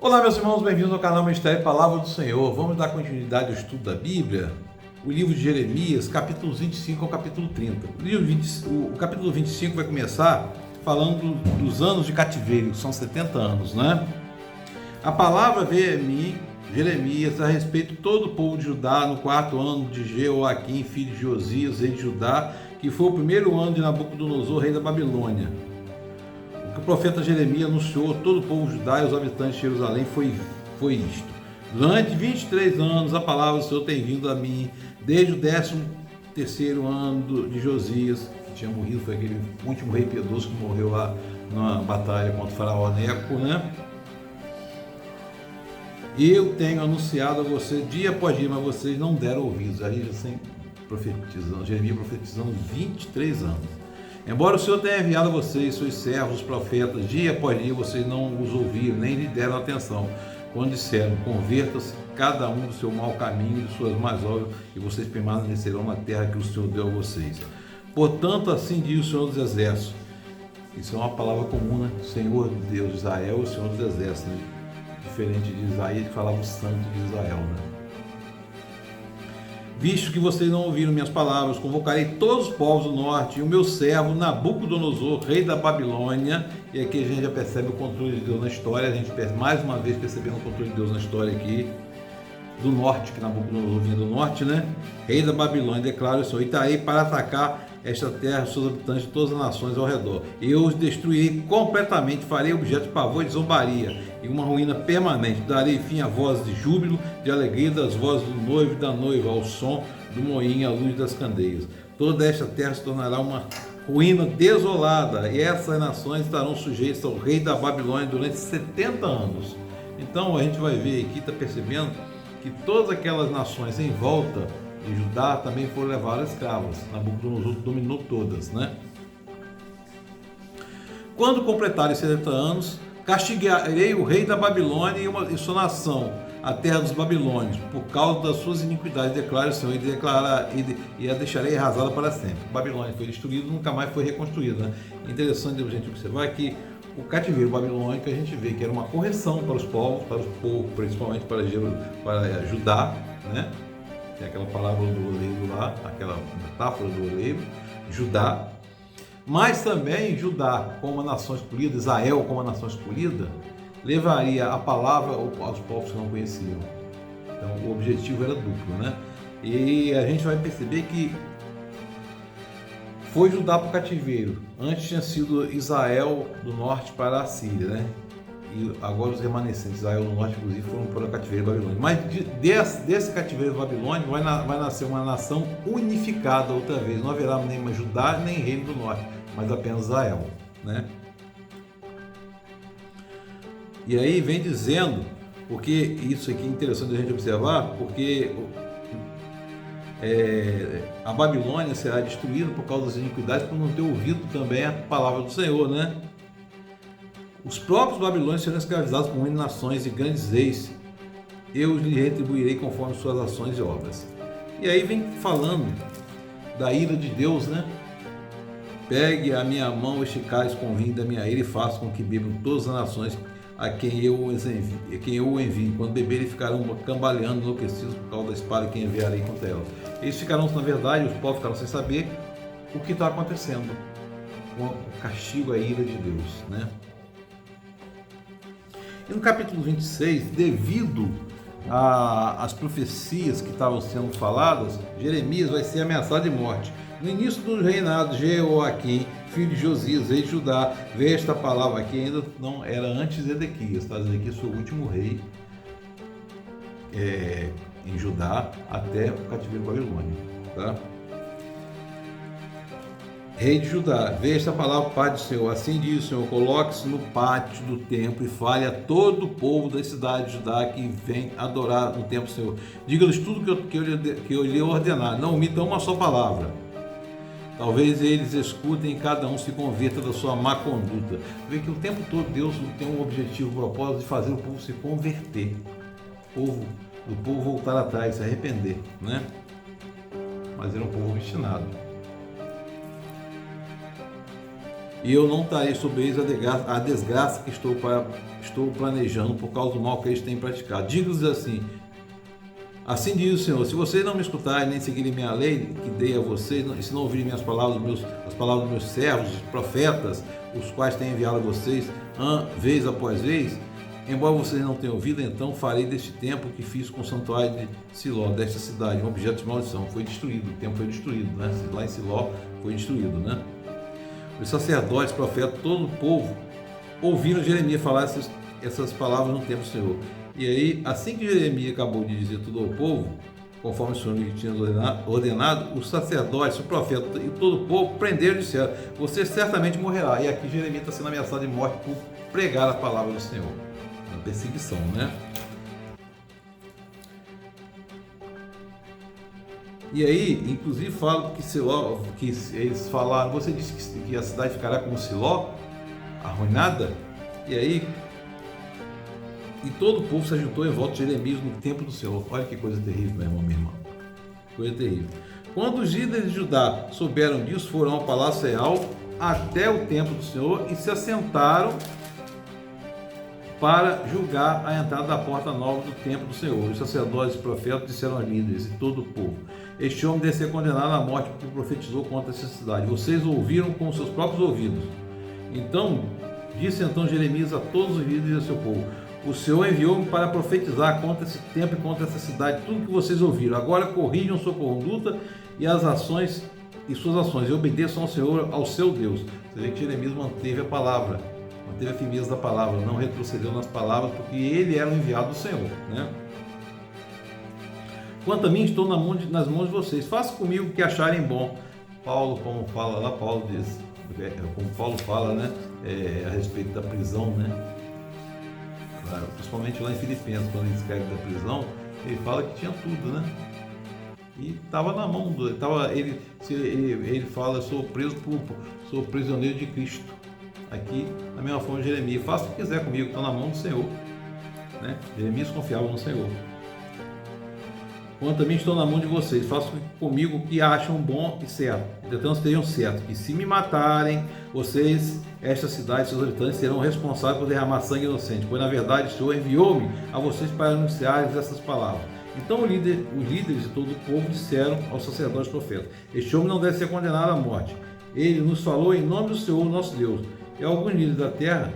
Olá, meus irmãos, bem-vindos ao canal Ministério Palavra do Senhor. Vamos dar continuidade ao estudo da Bíblia, o livro de Jeremias, capítulos 25 ao capítulo 30. O capítulo 25 vai começar falando dos anos de cativeiro, que são 70 anos, né? A palavra veio a mim, Jeremias, a respeito de todo o povo de Judá, no 4º ano de Jeoaquim, filho de Josias, rei de Judá, que foi o primeiro ano de Nabucodonosor, rei da Babilônia. O que o profeta Jeremias anunciou a todo o povo de Judá e os habitantes de Jerusalém foi isto: durante 23 anos a palavra do Senhor tem vindo a mim, desde o 13º ano de Josias, que tinha morrido, foi aquele último rei piedoso que morreu lá na batalha contra o faraó Neco, né? Eu tenho anunciado a vocês dia após dia, mas vocês não deram ouvidos. Aí Jeremias profetizando 23 anos. Embora o Senhor tenha enviado a vocês, seus servos, os profetas, dia após dia, vocês não os ouviram, nem lhe deram atenção, quando disseram: converta-se cada um do seu mau caminho e de suas más obras, e vocês permanecerão na terra que o Senhor deu a vocês. Portanto, assim diz o Senhor dos Exércitos. Isso é uma palavra comum, né? Senhor Deus de Israel, o Senhor dos Exércitos, né? Diferente de Isaías, que falava o Santo de Israel, né? Visto que vocês não ouviram minhas palavras, convocarei todos os povos do norte e o meu servo Nabucodonosor, rei da Babilônia. E aqui a gente já percebe o controle de Deus na história. A gente mais uma vez percebendo o controle de Deus na história aqui do norte, que Nabucodonosor vinha do norte, né? Rei da Babilônia, declara o Senhor: e trarei para atacar esta terra, seus habitantes de todas as nações ao redor. Eu os destruirei completamente, farei objeto de pavor e de zombaria, e uma ruína permanente. Darei fim a vozes de júbilo, de alegria, das vozes do noivo e da noiva, ao som do moinho e à luz das candeias. Toda esta terra se tornará uma ruína desolada, e essas nações estarão sujeitas ao rei da Babilônia durante 70 anos. Então a gente vai ver aqui, está percebendo que todas aquelas nações em volta de Judá também foram levadas escravas. Nabucodonosor dominou todas, né? Quando completarem 70 anos, castigarei o rei da Babilônia e sua nação, a terra dos babilônios, por causa das suas iniquidades, declara o Senhor, e a deixarei arrasada para sempre. A Babilônia foi destruída, nunca mais foi reconstruída, né? Interessante a gente observar que o cativeiro babilônico, a gente vê que era uma correção para os povos, principalmente para Judá, né? Tem aquela palavra do oleiro lá, aquela metáfora do oleiro, Judá, mas também Judá, como uma nação escolhida, Israel como uma nação escolhida, levaria a palavra aos povos que não conheciam. Então o objetivo era duplo, né? E a gente vai perceber que foi Judá para o cativeiro. Antes tinha sido Israel do norte para a Síria, né? E agora os remanescentes de Israel do norte, inclusive, foram para o cativeiro babilônico. Mas desse cativeiro babilônico vai nascer uma nação unificada outra vez. Não haverá nem mais Judá nem reino do norte, mas apenas Israel, né? E aí vem dizendo, porque isso aqui é interessante a gente observar, porque a Babilônia será destruída por causa das iniquidades, por não ter ouvido também a palavra do Senhor, né? Os próprios babilônios serão escravizados por muitas nações e grandes reis. Eu lhe retribuirei conforme suas ações e obras. E aí vem falando da ira de Deus, né? Pegue a minha mão este cálice com vinho da minha ira e faça com que bebam todas as nações a quem eu o envie. Quando beberem, ficarão cambaleando, enlouquecidos por causa da espada que enviarei contra elas. Eles ficarão, na verdade, os povos ficarão sem saber o que está acontecendo, o castigo, a ira de Deus, né? E no capítulo 26, devido às profecias que estavam sendo faladas, Jeremias vai ser ameaçado de morte. No início do reinado de Jeoaquim, filho de Josias, rei de Judá, veio esta palavra aqui, ainda não era antes de Ezequias, tá? Ezequias foi o último rei em Judá até o cativeiro babilônico, tá? Rei de Judá, veja esta palavra, Pai do Senhor. Assim diz o Senhor: coloque-se no pátio do templo e fale a todo o povo da cidade de Judá que vem adorar no templo do Senhor. Diga-lhes tudo que eu lhe ordenar, não omitam uma só palavra. Talvez eles escutem e cada um se converta da sua má conduta. Vê que o tempo todo Deus tem um objetivo, um propósito de fazer o povo se converter. O povo voltar atrás, se arrepender, né? Mas era um povo obstinado. e eu não trarei sobre eles a desgraça que estou planejando por causa do mal que eles têm praticado. Digo-lhes assim diz o Senhor: se vocês não me escutarem nem seguirem minha lei que dei a vocês, e se não ouvirem minhas palavras, as palavras dos meus servos, os profetas, os quais tenho enviado a vocês, vez após vez, embora vocês não tenham ouvido, então farei deste templo que fiz com o santuário de Siló, desta cidade, um objeto de maldição. Foi destruído, o templo foi destruído, né? Lá em Siló foi destruído, né? Os sacerdotes, profetas, todo o povo ouviram Jeremias falar essas palavras no templo do Senhor. E aí, assim que Jeremias acabou de dizer tudo ao povo, conforme o Senhor lhe tinha ordenado, os sacerdotes, o profeta e todo o povo prenderam e disseram: você certamente morrerá. E aqui Jeremias está sendo ameaçado de morte por pregar a palavra do Senhor. Uma perseguição, né? E aí, inclusive, falam que Siló, que eles falaram: você disse que a cidade ficará como Siló, arruinada? E aí, e todo o povo se ajuntou em volta de Jeremias no templo do Senhor. Olha que coisa terrível, meu irmão, minha irmã. Coisa terrível. Quando os líderes de Judá souberam disso, foram ao palácio real até o templo do Senhor e se assentaram para julgar a entrada da porta nova do templo do Senhor. Os sacerdotes e profetas disseram aos líderes e todo o povo: este homem deve ser condenado à morte porque profetizou contra essa cidade. Vocês o ouviram com seus próprios ouvidos. Disse Jeremias a todos os líderes e ao seu povo: o Senhor enviou-me para profetizar contra esse templo e contra essa cidade, tudo que vocês ouviram. Agora corrijam sua conduta e as ações e suas ações, e obedeçam ao Senhor, ao seu Deus. Você vê que Jeremias manteve a palavra, manteve a firmeza da palavra, não retrocedeu nas palavras, porque ele era o enviado do Senhor, né? Quanto a mim, estou nas mãos de vocês. Façam comigo o que acharem bom. Paulo, como fala lá, Paulo diz, como Paulo fala, né, a respeito da prisão, né? Principalmente lá em Filipenses, quando ele escreve da prisão, ele fala que tinha tudo, né? E estava na mão do, ele fala: sou prisioneiro de Cristo. Aqui, da mesma forma, Jeremias: faça o que quiser comigo, estou na mão do Senhor, né? Jeremias confiava no Senhor. Quanto a mim, estou na mão de vocês. Façam comigo o que acham bom e certo. Então estejam certos que, se me matarem, vocês, esta cidade e seus habitantes, serão responsáveis por derramar sangue inocente, pois na verdade o Senhor enviou-me a vocês para anunciar essas palavras. Então os líderes de todo o povo disseram aos sacerdotes e profetas: este homem não deve ser condenado à morte. Ele nos falou em nome do Senhor, nosso Deus. E alguns líderes da terra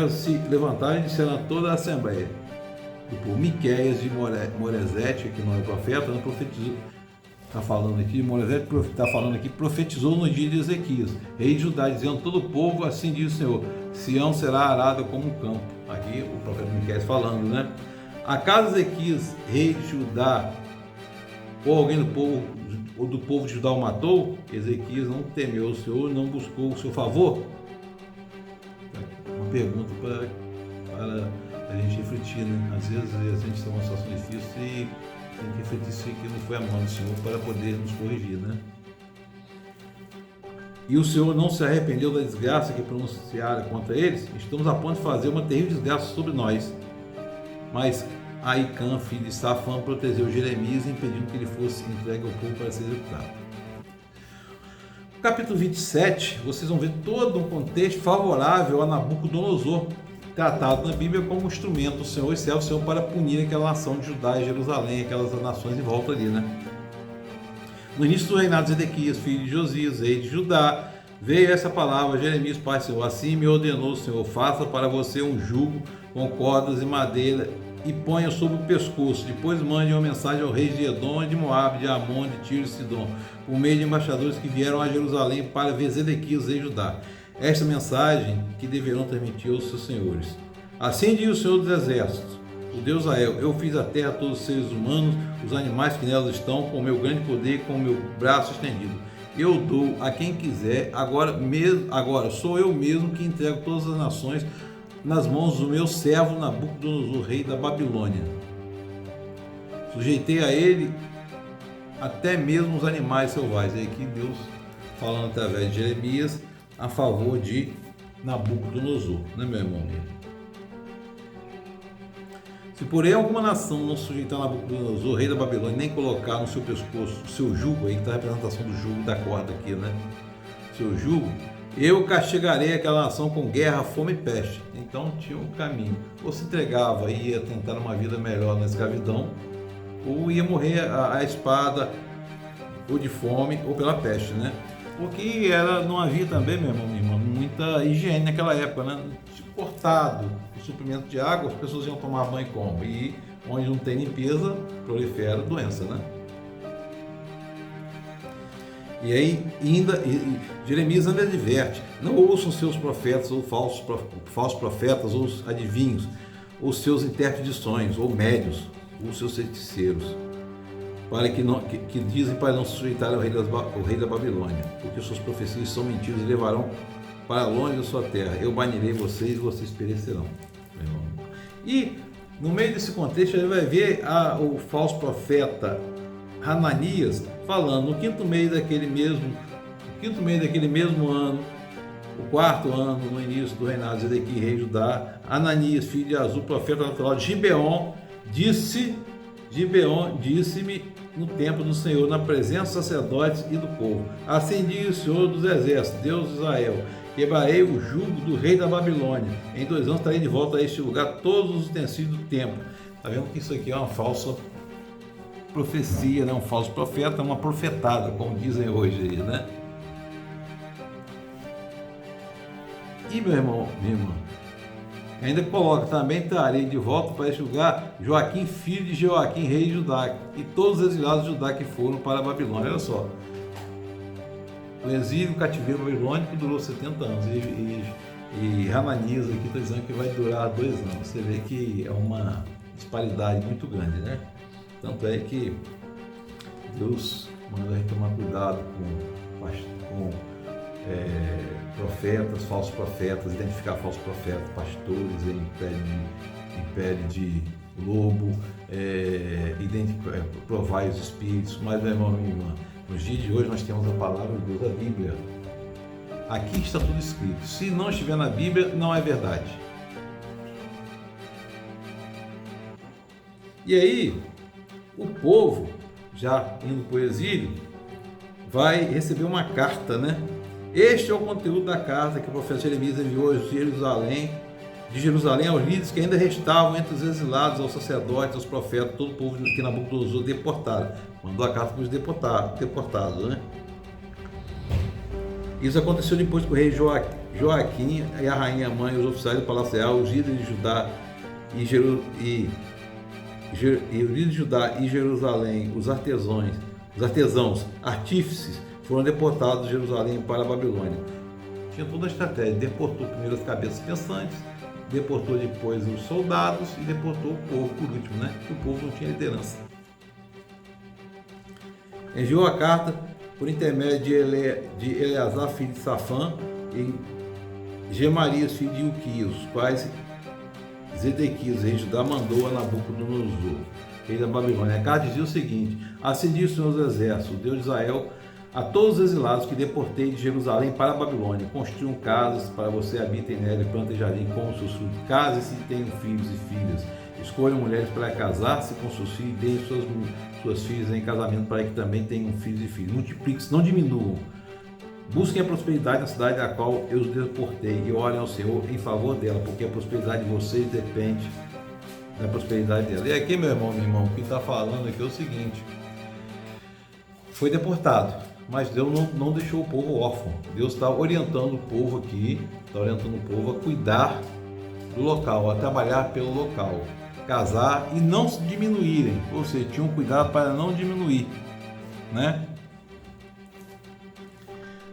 se levantaram e disseram a toda a assembleia: Miqueias de Moresete, que não é profeta, não profetizou. Está falando aqui, Moresete está falando aqui, profetizou no dia de Ezequias, rei de Judá, dizendo: todo o povo, assim diz o Senhor, Sião será arada como um campo. Aqui o profeta Miqueias falando, né? Acaso Ezequias, rei de Judá, ou alguém do povo de Judá o matou? Ezequias não temeu o Senhor, não buscou o seu favor? Uma pergunta para a gente refletir, né? Às vezes a gente está numa situação difícil e tem que refletir se aquilo não foi a mão do Senhor para poder nos corrigir, né? E o Senhor não se arrependeu da desgraça que pronunciaram contra eles. Estamos a ponto de fazer uma terrível desgraça sobre nós. Mas Aicã, filho de Safã, protegeu Jeremias, impedindo que ele fosse entregue ao povo para ser executado. No capítulo 27, vocês vão ver todo um contexto favorável a Nabucodonosor, tratado na Bíblia como instrumento do Senhor e servo do Senhor para punir aquela nação de Judá e Jerusalém, aquelas nações em volta ali, né? No início do reinado de Zedequias, filho de Josias, rei de Judá, veio essa palavra: Jeremias, pai do Senhor, assim me ordenou o Senhor: faça para você um jugo com cordas e madeira e ponha sobre o pescoço. Depois mande uma mensagem ao rei de Edom, de Moabe, de Amon, de Tiro e Sidom, por meio de embaixadores que vieram a Jerusalém para ver Zedequias, rei de Judá. Esta mensagem que deverão transmitir aos seus senhores: assim diz o Senhor dos Exércitos, o Deus Israel: eu fiz a terra, todos os seres humanos, os animais que nelas estão, com o meu grande poder e com o meu braço estendido. Eu dou a quem quiser. Agora sou eu mesmo que entrego todas as nações nas mãos do meu servo Nabucodonosor, rei da Babilônia. Sujeitei a ele até mesmo os animais selvagens. É aqui Deus falando através de Jeremias a favor de Nabucodonosor, né, meu irmão? Se porém alguma nação não sujeitar Nabucodonosor, rei da Babilônia, nem colocar no seu pescoço o seu jugo, aí está a representação do jugo da corda aqui, né? seu jugo, eu castigarei aquela nação com guerra, fome e peste. Então tinha um caminho. Ou se entregava e ia tentar uma vida melhor na escravidão, ou ia morrer a espada, ou de fome, ou pela peste, né? Porque não havia também, meu irmão, minha irmã, muita higiene naquela época, né? Cortado o suprimento de água, as pessoas iam tomar banho como? E onde não tem limpeza, prolifera doença, né? E aí, Jeremias ainda adverte: não ouçam seus profetas ou falsos profetas, ou os adivinhos, ou seus intérpretes de sonhos, ou médios, ou seus feiticeiros, que dizem para não se sujeitar ao rei da Babilônia, porque suas profecias são mentiras e levarão para longe da sua terra. Eu banirei vocês e vocês perecerão. E no meio desse contexto, ele vai ver o falso profeta Hananias falando no quinto mês daquele mesmo ano, o quarto ano, no início do reinado de Zedequias, rei de Judá, Ananias, filho de Azul, profeta natural de Gibeon, disse-me no templo do Senhor, na presença dos sacerdotes e do povo: assim diz o Senhor dos exércitos, Deus de Israel: quebrarei o jugo do rei da Babilônia. Em 2 anos trarei de volta a este lugar todos os utensílios do templo. Está vendo que isso aqui é uma falsa profecia, né? Um falso profeta, uma profetada, como dizem hoje aí, né? E meu irmão, minha irmã, ainda coloca: também trarei de volta para este lugar Joaquim, filho de Joaquim, rei de Judá, e todos os exilados de Judá que foram para a Babilônia. Olha só, o exílio, o cativeiro babilônico durou 70 anos, e Hananias aqui está dizendo que vai durar 2 anos. Você vê que é uma disparidade muito grande, né? Tanto é que Deus manda a gente tomar cuidado com profetas, falsos profetas, identificar falsos profetas, pastores em pele de lobo, provar os espíritos. Mas, meu irmão, minha irmã, nos dias de hoje nós temos a palavra de Deus, a Bíblia. Aqui está tudo escrito. Se não estiver na Bíblia, não é verdade. E aí, o povo, já indo para o exílio, vai receber uma carta, né? Este é o conteúdo da carta que o profeta Jeremias enviou de Jerusalém aos líderes que ainda restavam entre os exilados, aos sacerdotes, aos profetas, todo o povo que Nabucodonosor deportaram. Mandou a carta para os deportados, né? Isso aconteceu depois que o rei Joaquim e a rainha mãe, os oficiais do Palácio Real, os líderes de Judá e os líderes de Judá e Jerusalém, os artesãos, artífices, foram deportados de Jerusalém para a Babilônia. Tinha toda a estratégia: deportou primeiro as cabeças pensantes, deportou depois os soldados e deportou o povo por último, né? Porque o povo não tinha liderança. Enviou a carta por intermédio de Eleazar, filho de Safã, e Gemarias, filho de Ilquias, os quais Zedequias, rei de Judá, mandou a Nabucodonosor, rei da Babilônia. A carta dizia o seguinte: assim diz o Senhor dos Exércitos, Deus de Israel, a todos os exilados que deportei de Jerusalém para a Babilônia: construam casas para você, habitem nela, plantem jardim com os seus frutos, casem-se e tenham filhos e filhas, escolham mulheres para casar-se com seus filhos e deem suas filhas em casamento para que também tenham filhos e filhas. Multipliquem-se, não diminuam. Busquem a prosperidade na cidade da qual eu os deportei e orem ao Senhor em favor dela, porque a prosperidade de vocês depende da prosperidade dela. E aqui, meu irmão, o que está falando aqui é o seguinte: foi deportado, mas Deus não deixou o povo órfão. Deus está orientando o povo aqui, está orientando o povo a cuidar do local, a trabalhar pelo local, casar e não se diminuírem, ou seja, tinham cuidado para não diminuir, né?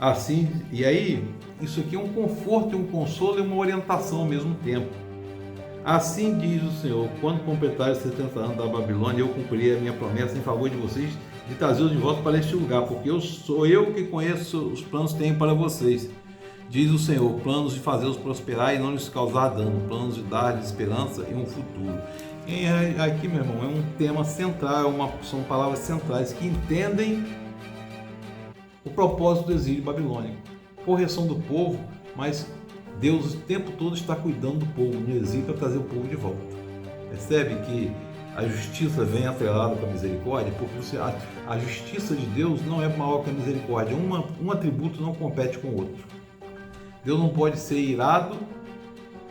Assim, e aí, isso aqui é um conforto, um consolo e uma orientação ao mesmo tempo. Assim diz o Senhor: quando completarem os 70 anos da Babilônia, eu cumprirei a minha promessa em favor de vocês, de trazê-los de volta para este lugar, porque sou eu que conheço os planos que tenho para vocês, diz o Senhor: planos de fazê-los prosperar e não lhes causar dano, planos de dar-lhes esperança e um futuro. E aqui, meu irmão, é um tema central, são palavras centrais que entendem o propósito do exílio babilônico, correção do povo, mas Deus o tempo todo está cuidando do povo no exílio para trazer o povo de volta. Percebe que a justiça vem atrelada com a misericórdia? Porque a justiça de Deus não é maior que a misericórdia. Um atributo não compete com o outro. Deus não pode ser irado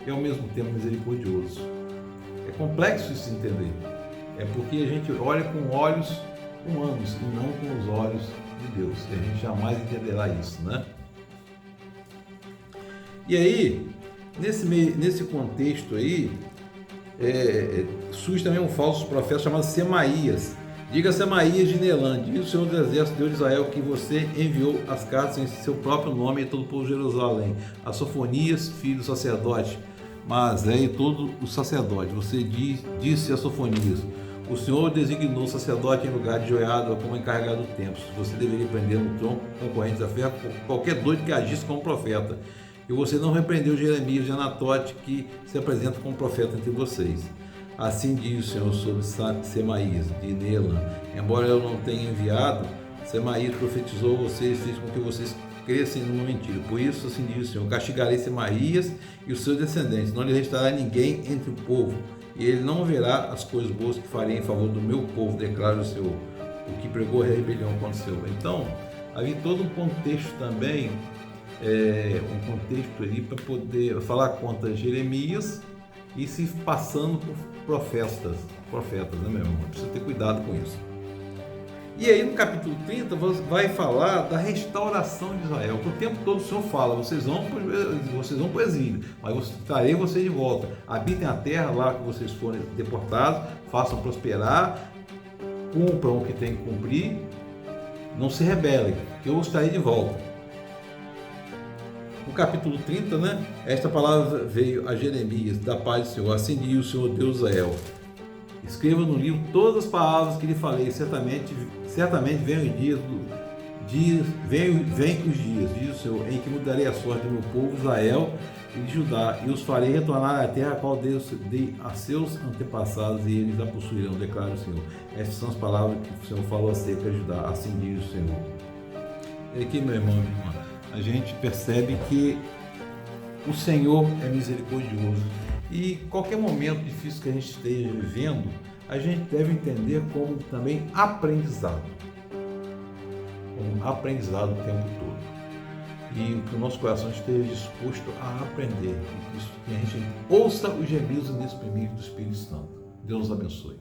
e ao mesmo tempo misericordioso. É complexo isso entender. É porque a gente olha com olhos humanos e não com os olhos de Deus. E a gente jamais entenderá isso, né? E aí, nesse contexto aí, surge também um falso profeta chamado Semaías. Diga a Semaías de Nelã, diz o Senhor dos Exércitos, Deus de Israel, que você enviou as cartas em seu próprio nome e todo o povo de Jerusalém, a Sofonias, filho do sacerdote, Maasé e todo o sacerdote. Você disse a Sofonias: o Senhor designou o sacerdote em lugar de Joiada como encarregado do templo. Você deveria prender no tronco concorrente da fé qualquer doido que agisse como profeta. E você não repreendeu Jeremias de Anatote, que se apresenta como profeta entre vocês. Assim diz o Senhor sobre Semaías, de Nelã. Embora eu não tenha enviado, Semaías profetizou vocês, fez com que vocês crescem numa mentira. Por isso, assim diz o Senhor: castigarei Semaías e os seus descendentes. Não lhe restará ninguém entre o povo, e ele não verá as coisas boas que farei em favor do meu povo, declara o Senhor. O que pregou a rebelião contra o Senhor. Então, havia todo um contexto também, um contexto ali para poder falar contra Jeremias e se passando por profetas, né, meu irmão? Precisa ter cuidado com isso. E aí no capítulo 30 vai falar da restauração de Israel. O tempo todo o Senhor fala: vocês vão para o exílio, mas trarei vocês de volta. Habitem a terra lá que vocês forem deportados, façam prosperar, cumpram o que tem que cumprir, não se rebelem, que eu os trarei de volta. No capítulo 30, né? Esta palavra veio a Jeremias, da paz do Senhor. Assim diz o Senhor Deus de Israel: escreva no livro todas as palavras que lhe falei. Certamente vem os dias, diz o Senhor, em que mudarei a sorte do meu povo Israel e de Judá, e os farei retornar à terra a qual Deus dei a seus antepassados, e eles a possuirão, declara o Senhor. Essas são as palavras que o Senhor falou acerca de Judá. Assim diz o Senhor. E aqui, meu irmão, minha irmã, a gente percebe que o Senhor é misericordioso. E qualquer momento difícil que a gente esteja vivendo, a gente deve entender como também aprendizado. Como aprendizado o tempo todo. E que o nosso coração esteja disposto a aprender. E que a gente ouça os gemidos inexprimíveis do Espírito Santo. Deus nos abençoe.